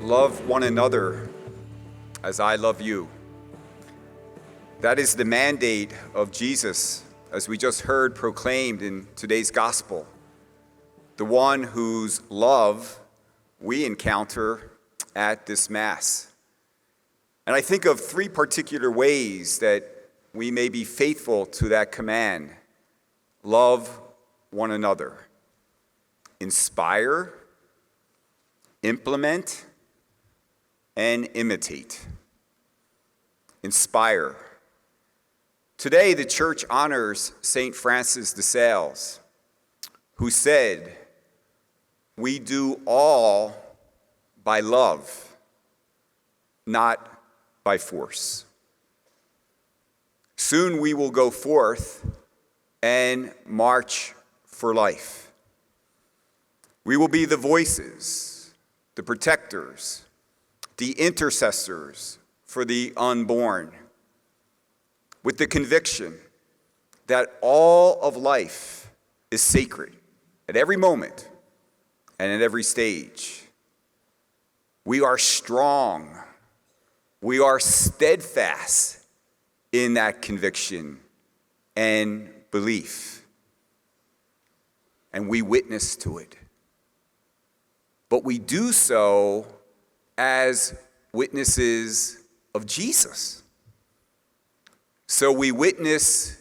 Love one another as I love you. That is the mandate of Jesus, as we just heard proclaimed in today's gospel. The one whose love we encounter at this Mass. And I think of three particular ways that we may be faithful to that command. Love one another. Inspire, implement, and imitate. Inspire. Today, the church honors St. Francis de Sales, who said, "We do all by love, not by force." Soon we will go forth and march for life. We will be the voices, the protectors, the intercessors for the unborn, with the conviction that all of life is sacred at every moment and at every stage. We are strong. We are steadfast in that conviction and belief. And we witness to it. But we do so as witnesses of Jesus. So we witness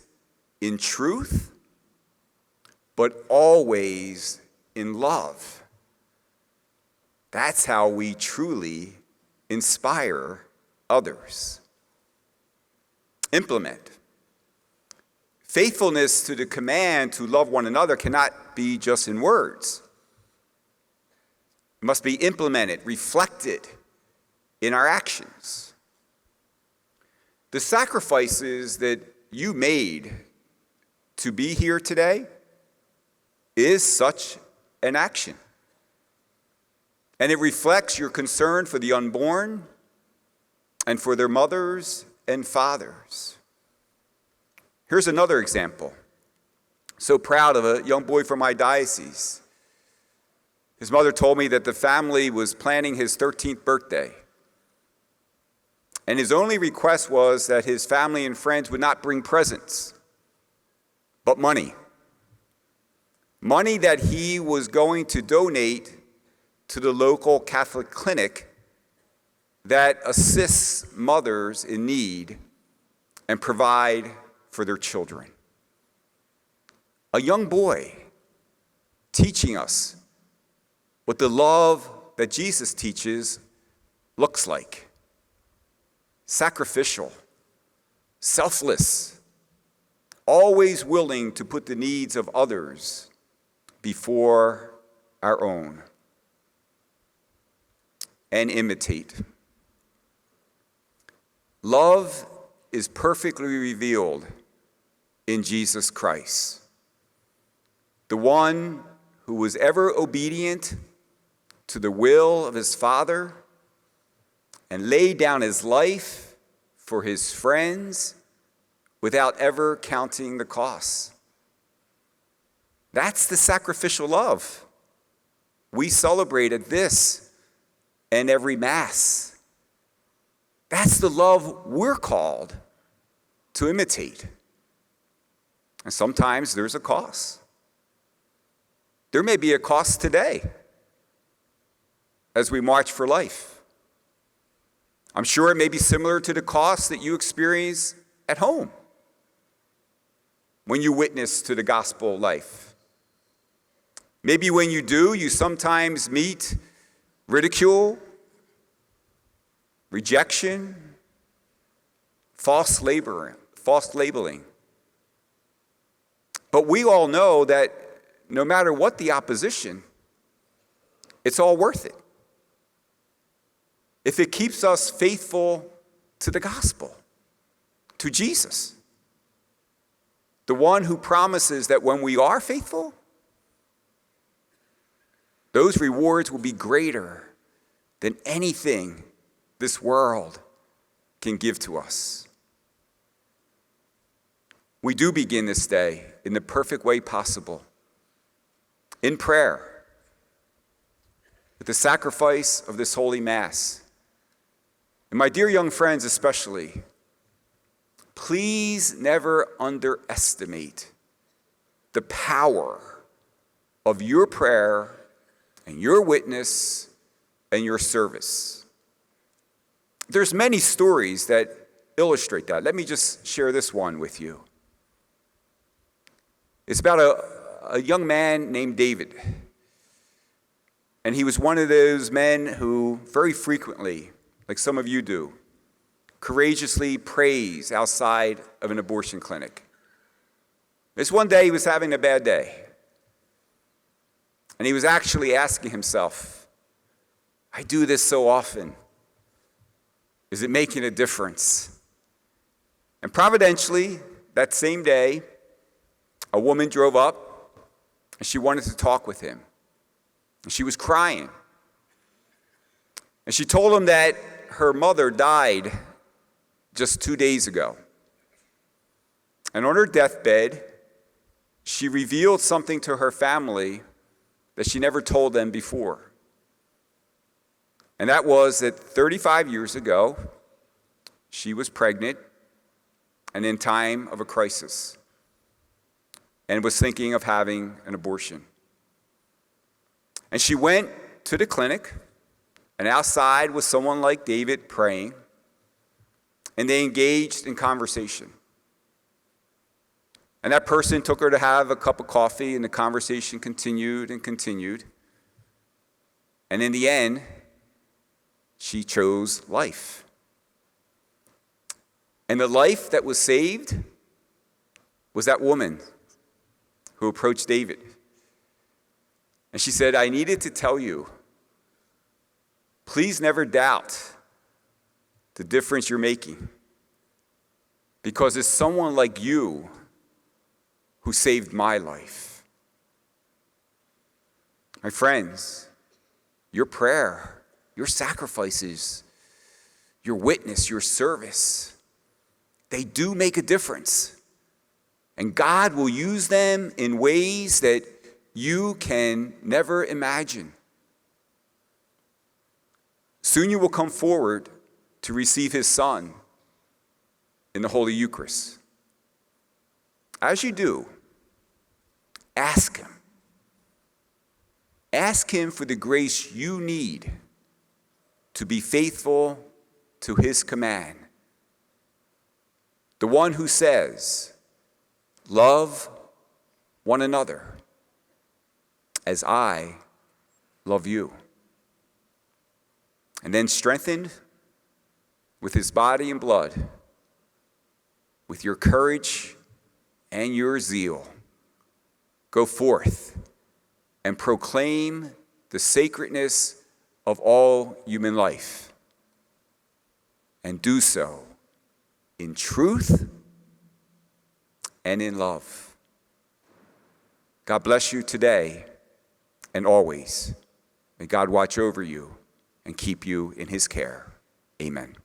in truth, but always in love. That's how we truly inspire others. Implement. Faithfulness to the command to love one another cannot be just in words. It must be implemented, reflected in our actions. The sacrifices that you made to be here today is such an action. And it reflects your concern for the unborn and for their mothers and fathers. Here's another example. So proud of a young boy from my diocese. His mother told me that the family was planning his 13th birthday. And his only request was that his family and friends would not bring presents, but money. Money that he was going to donate to the local Catholic clinic that assists mothers in need and provide for their children. A young boy teaching us what the love that Jesus teaches looks like. Sacrificial, selfless, always willing to put the needs of others before our own. And imitate. Love is perfectly revealed in Jesus Christ, the one who was ever obedient to the will of his Father and laid down his life for his friends without ever counting the cost. That's the sacrificial love we celebrate at this and every Mass. That's the love we're called to imitate. And sometimes there's a cost. There may be a cost today as we march for life. I'm sure it may be similar to the cost that you experience at home when you witness to the gospel life. Maybe when you do, you sometimes meet ridicule, rejection, false labeling. But we all know that no matter what the opposition, it's all worth it if it keeps us faithful to the gospel, to Jesus, the one who promises that when we are faithful, those rewards will be greater than anything this world can give to us. We do begin this day in the perfect way possible, in prayer, with the sacrifice of this holy Mass. And my dear young friends especially, please never underestimate the power of your prayer and your witness and your service. There's many stories that illustrate that. Let me just share this one with you. It's about a young man named David. And he was one of those men who very frequently, like some of you do, courageously prays outside of an abortion clinic. This one day he was having a bad day. And he was actually asking himself, I do this so often. Is it making a difference? And providentially, that same day, a woman drove up and she wanted to talk with him. And she was crying. And she told him that her mother died just 2 days ago. And on her deathbed, she revealed something to her family that she never told them before. And that was that 35 years ago, she was pregnant and in time of a crisis and was thinking of having an abortion. And she went to the clinic, and outside was someone like David praying, and they engaged in conversation. And that person took her to have a cup of coffee, and the conversation continued and continued. And in the end, she chose life. And the life that was saved was that woman who approached David. And she said, I needed to tell you, please never doubt the difference you're making, because it's someone like you who saved my life. My friends, your prayer, your sacrifices, your witness, your service, they do make a difference. And God will use them in ways that you can never imagine. Soon you will come forward to receive his Son in the Holy Eucharist. As you do, ask him. Ask him for the grace you need to be faithful to his command. The one who says, love one another as I love you. And then strengthened with his body and blood, with your courage and your zeal, go forth and proclaim the sacredness of all human life, and do so in truth and in love. God bless you today and always. May God watch over you and keep you in his care. Amen.